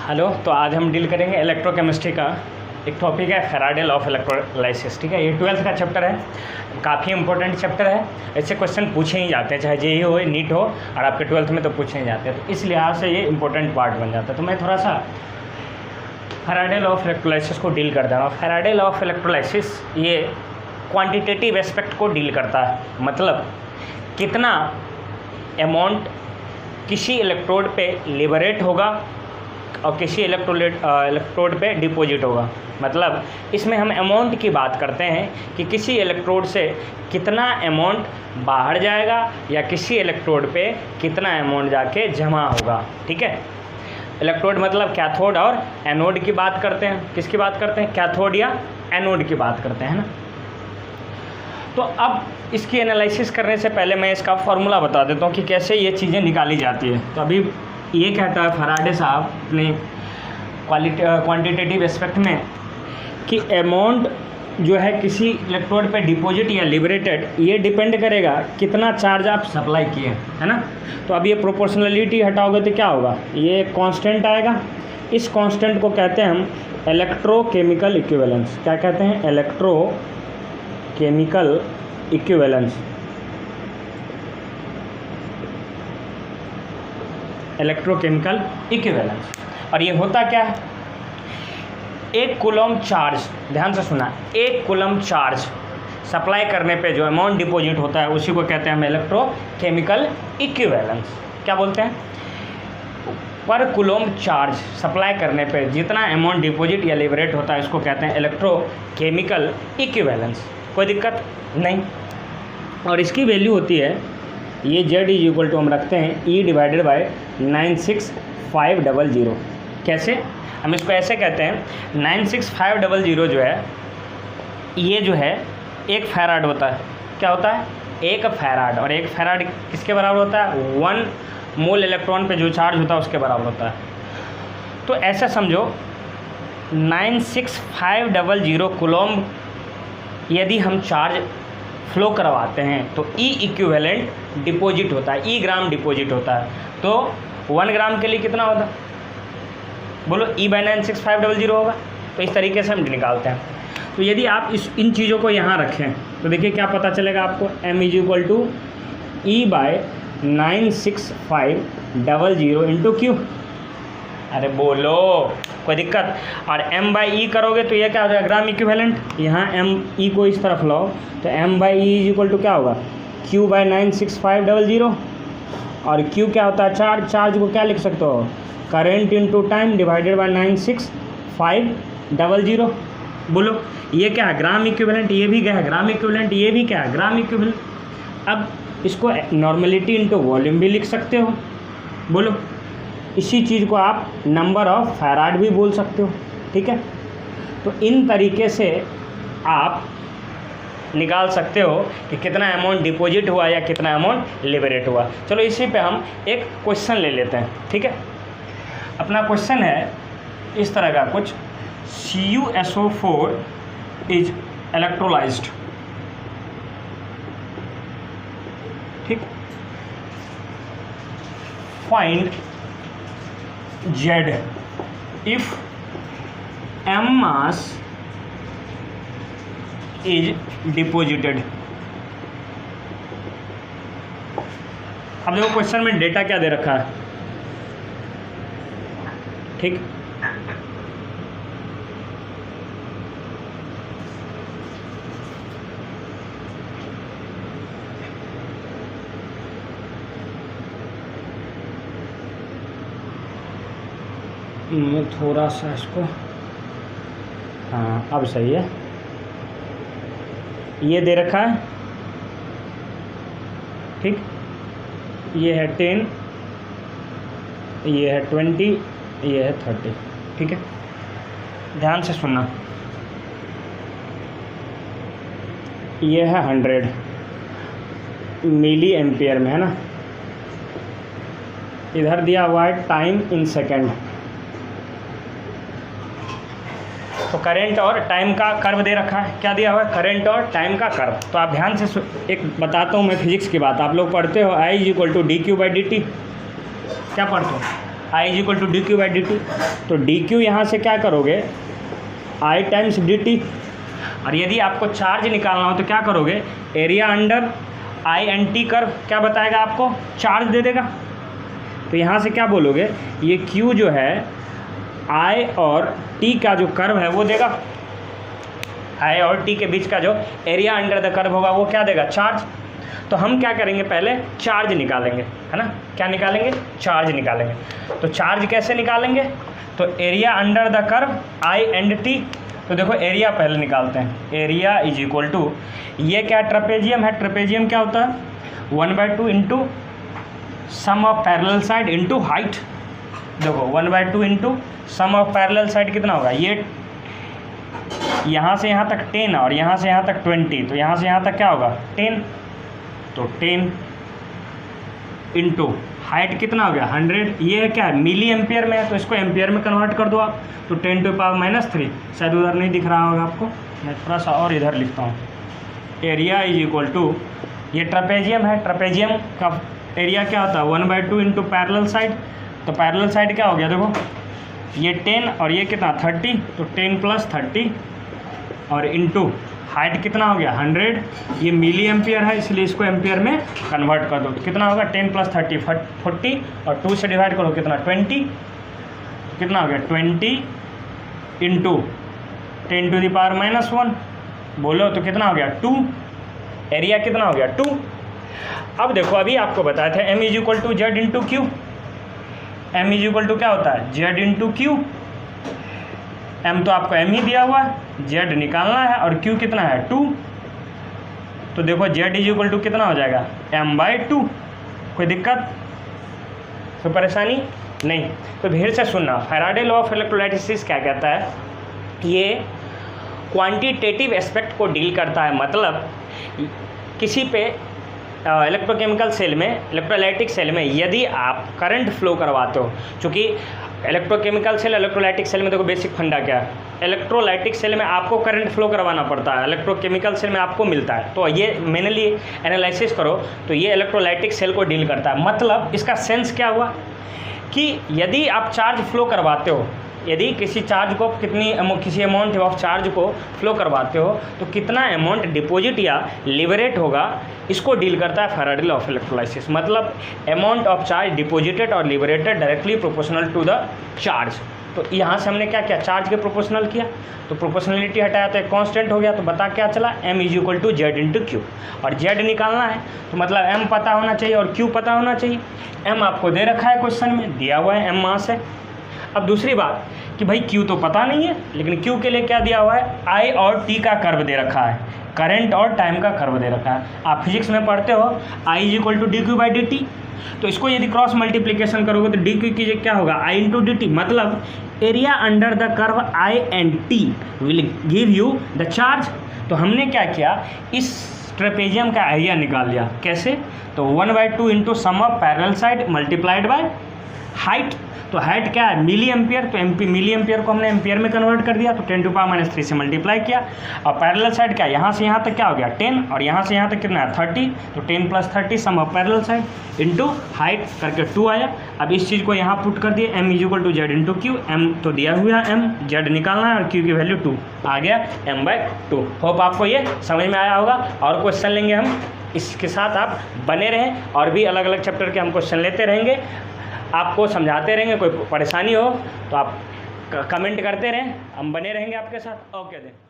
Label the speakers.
Speaker 1: Hello, तो आज हम डील करेंगे इलेक्ट्रोकेमिस्ट्री का एक टॉपिक है फैराडे लॉ ऑफ इलेक्ट्रोलाइसिस। ठीक है, ये 12th का चैप्टर है, काफ़ी इंपॉर्टेंट चैप्टर है। ऐसे क्वेश्चन पूछे ही जाते हैं, चाहे जेईई हो नीट हो, और आपके 12th में तो पूछे ही जाते हैं, तो इस लिहाज से ये इंपॉर्टेंट पार्ट बन जाता है। तो मैं थोड़ा सा फैराडे लॉ ऑफ इलेक्ट्रोलाइसिस को डील कर दे रहा हूँ। फैराडे लॉ ऑफ इलेक्ट्रोलाइसिस ये क्वान्टिटेटिव एस्पेक्ट को डील करता है, मतलब कितना अमाउंट किसी इलेक्ट्रोड पे लिबरेट होगा और किसी इलेक्ट्रोड पे डिपॉजिट होगा। मतलब इसमें हम अमाउंट की बात करते हैं कि किसी इलेक्ट्रोड से कितना अमाउंट बाहर जाएगा या किसी इलेक्ट्रोड पे कितना अमाउंट जाके जमा होगा। ठीक है, इलेक्ट्रोड मतलब कैथोड और एनोड की बात करते हैं। किसकी बात करते हैं? कैथोड या एनोड की बात करते हैं ना। तो अब इसकी एनालिसिस करने से पहले मैं इसका फॉर्मूला बता देता हूँ कि कैसे ये चीज़ें निकाली जाती है। तो अभी ये कहता है फैराडे साहब अपने क्वांटिटेटिव एस्पेक्ट में कि अमाउंट जो है किसी इलेक्ट्रोड पे डिपॉजिट या लिबरेटेड, ये डिपेंड करेगा कितना चार्ज आप सप्लाई किए, है ना। तो अब ये प्रोपोर्शनलिटी हटाओगे तो क्या होगा, ये कांस्टेंट आएगा। इस कांस्टेंट को कहते हैं हम इलेक्ट्रोकेमिकल इक्विवेलेंस। क्या कहते हैं? Electrochemical equivalence. Electrochemical equivalence. और ये होता क्या है? एक कूलम चार्ज, ध्यान से सुना, एक कूलम चार्ज सप्लाई करने पे जो अमाउंट डिपॉजिट होता है उसी को कहते हैं हम इलेक्ट्रोकेमिकल इक्विवेलेंस। क्या बोलते हैं? पर कूलम चार्ज सप्लाई करने पे जितना अमाउंट डिपॉजिट या लिबरेट होता है इसको कहते हैं इलेक्ट्रोकेमिकल इक्विवेलेंस। कोई दिक्कत नहीं। और इसकी वैल्यू होती है, ये Z इज इक्वल टू हम रखते हैं E/96500। कैसे? हम इसको ऐसे कहते हैं 96500 जो है, ये जो है एक फैराड होता है। क्या होता है? एक फैराड। और एक फैराड किसके बराबर होता है? 1 मोल इलेक्ट्रॉन पे जो चार्ज होता है उसके बराबर होता है। तो ऐसा समझो 96500 कूलम यदि हम चार्ज फ्लो करवाते हैं तो E इक्विवेलेंट डिपॉजिट होता है, E ग्राम डिपॉजिट होता है। तो 1 ग्राम के लिए कितना होता है? बोलो, E/96500 होगा। तो इस तरीके से हम निकालते हैं। तो यदि आप इन चीज़ों को यहाँ रखें तो देखिए क्या पता चलेगा आपको, M is equal to E/96500 into Q। अरे बोलो, कोई दिक्कत? और M/E करोगे तो ये क्या हो जाएगा? Gram equivalent. यहाँ E को इस तरफ लाओ तो M/E इज इक्वल टू क्या होगा? Q/96500। और Q क्या होता है? चार्ज। चार्ज को क्या लिख सकते हो? Current into time divided by 96500। बोलो, ये क्या है? Gram equivalent. ये भी क्या है? Gram equivalent. ये भी क्या है? Gram equivalent. अब इसको नॉर्मलिटी इंटू वॉल्यूम भी लिख सकते हो। बोलो, इसी चीज़ को आप नंबर ऑफ फैराड भी बोल सकते हो। ठीक है, तो इन तरीके से आप निकाल सकते हो कि कितना अमाउंट डिपॉजिट हुआ या कितना अमाउंट लिबरेट हुआ। चलो इसी पे हम एक क्वेश्चन ले लेते हैं। ठीक है, अपना क्वेश्चन है इस तरह का कुछ, CuSO4 इज इलेक्ट्रोलाइज्ड। ठीक, find Z if M mass is deposited। अब देखो क्वेश्चन में डेटा क्या दे रखा है। ठीक, मैं थोड़ा सा इसको, हाँ अब सही है। ये दे रखा है, ठीक, ये है 10, ये है 20, ये है 30। ठीक है, ध्यान से सुनना। ये है 100 मिली एम्पियर में, है ना। इधर दिया हुआ है टाइम इन सेकेंड। तो करंट और टाइम का कर्व दे रखा है। क्या दिया हुआ है? करंट और टाइम का कर्व। तो आप ध्यान से एक बताता हूँ मैं फिजिक्स की बात, आप लोग पढ़ते हो I = dq/dt। क्या पढ़ते हो? I is equal to d q by d t. तो डी क्यू यहाँ से क्या करोगे, आई टाइम्स डी टी। और यदि आपको चार्ज निकालना हो तो क्या करोगे, area under I N T curve क्या बताएगा आपको, चार्ज दे देगा। तो यहाँ से क्या बोलोगे, ये क्यू जो है आई और टी का जो कर्व है वो देगा, आई और टी के बीच का जो एरिया अंडर द कर्व होगा वो क्या देगा, चार्ज। तो हम क्या करेंगे, पहले चार्ज निकालेंगे, है ना, क्या निकालेंगे, चार्ज निकालेंगे। तो चार्ज कैसे निकालेंगे, तो area under the curve I and T. तो देखो एरिया पहले निकालते हैं, एरिया इज इक्वल टू, ये क्या ट्रेपेजियम है, ट्रेपेजियम क्या होता है 1/2 into sum of parallel side into height. देखो 1/2 into sum of parallel side कितना होगा, ये यहाँ से यहाँ तक 10 और यहाँ से यहाँ तक 20, तो यहाँ से यहाँ तक क्या होगा 10, तो 10 इंटू हाइट कितना हो गया 100। ये है क्या है, मिली एम्पियर में है, तो इसको एम्पियर में कन्वर्ट कर दो आप, तो 10⁻³ शायद उधर नहीं दिख रहा होगा आपको, मैं थोड़ा सा और इधर लिखता हूँ। एरिया इज इक्वल टू, ये ट्रेपेजियम है, ट्रेपेजियम का एरिया क्या होता है 1/2 इंटू पैरेलल साइड। तो पैरेलल साइड क्या हो गया, देखो ये 10 और ये कितना 30, तो 10 + 30 और इंटू हाइट कितना हो गया 100। ये मिली एम्पियर है इसलिए इसको एम्पियर में कन्वर्ट कर दो, तो कितना होगा 10 + 30 40 और 2 से डिवाइड करो कितना 20, कितना हो गया 20 इंटू 10⁻⁻1 बोलो तो कितना हो गया 2, एरिया कितना हो गया 2। अब देखो अभी आपको बताए थे m is equal to z into q, m is equal to क्या होता है z इंटू क्यू। m तो आपको m ही दिया हुआ है, z निकालना है और q कितना है 2। तो देखो z इज इक्वल टू कितना हो जाएगा m/2। कोई दिक्कत, कोई परेशानी नहीं। तो धीरे से सुनना, फैराडे लॉ ऑफ इलेक्ट्रोलाइटिस क्या कहता है, ये क्वांटिटेटिव एस्पेक्ट को डील करता है। मतलब किसी पे इलेक्ट्रोकेमिकल सेल में, इलेक्ट्रोलाइटिक सेल में यदि आप करंट फ्लो करवाते हो, चूँकि इलेक्ट्रोकेमिकल सेल इलेक्ट्रोलाइटिक सेल में देखो बेसिक फंडा क्या है, इलेक्ट्रोलाइटिक सेल में आपको करंट फ्लो करवाना पड़ता है, इलेक्ट्रोकेमिकल सेल में आपको मिलता है। तो ये मेनली एनालिसिस करो तो ये इलेक्ट्रोलाइटिक सेल को डील करता है। मतलब इसका सेंस क्या हुआ कि यदि आप चार्ज फ्लो करवाते हो, यदि किसी चार्ज को किसी अमाउंट ऑफ चार्ज को फ्लो करवाते हो तो कितना अमाउंट डिपॉजिट या लिबरेट होगा, इसको डील करता है फैराडे लॉ ऑफ इलेक्ट्रोलाइसिस। मतलब अमाउंट ऑफ चार्ज डिपॉजिटेड और liberated directly proportional to the charge. तो यहाँ से हमने क्या किया, चार्ज के प्रोपोर्शनल किया, तो प्रोपोर्शनलिटी हटाया तो एक कांस्टेंट हो गया, तो बता क्या चला m is equal to z into q. और z निकालना है तो मतलब m पता होना चाहिए और q पता होना चाहिए। m आपको दे रखा है क्वेश्चन में, दिया हुआ है m मास है। अब दूसरी बात कि भाई q तो पता नहीं है, लेकिन q के लिए क्या दिया हुआ है, i और t का कर्व दे रखा है, करंट और टाइम का कर्व दे रखा है। आप फिजिक्स में पढ़ते हो i is equal to d q by d t, तो इसको यदि क्रॉस मल्टीप्लिकेशन करोगे तो डी क्यू की क्या होगा i इंटू डी टी। मतलब area under the curve i and t will give you the charge. तो हमने क्या किया, इस ट्रेपेजियम का एरिया निकाल लिया, कैसे, तो 1/2 into sum of parallel side multiplied by height. तो हाइट क्या है मिली एम्पियर, तो मिली एम्पियर को हमने एम्पियर में कन्वर्ट कर दिया, तो 10⁻³ से मल्टीप्लाई किया। और पैरेलल साइड क्या, यहाँ से यहाँ तक क्या हो गया 10 और यहाँ से यहाँ तक कितना है 30, तो 10 + 30 sum of parallel side into height करके 2 आया। अब इस चीज़ को यहाँ पुट कर दिए, m is equal to z into q. m तो दिया हुआ है m, z निकालना है और q की वैल्यू 2 आ गया m/2। होप आपको ये समझ में आया होगा। और क्वेश्चन लेंगे हम, इसके साथ आप बने रहें, और भी अलग अलग चैप्टर के हम क्वेश्चन लेते रहेंगे, आपको समझाते रहेंगे। कोई परेशानी हो तो आप कमेंट करते रहें, हम बने रहेंगे आपके साथ। ओके दें।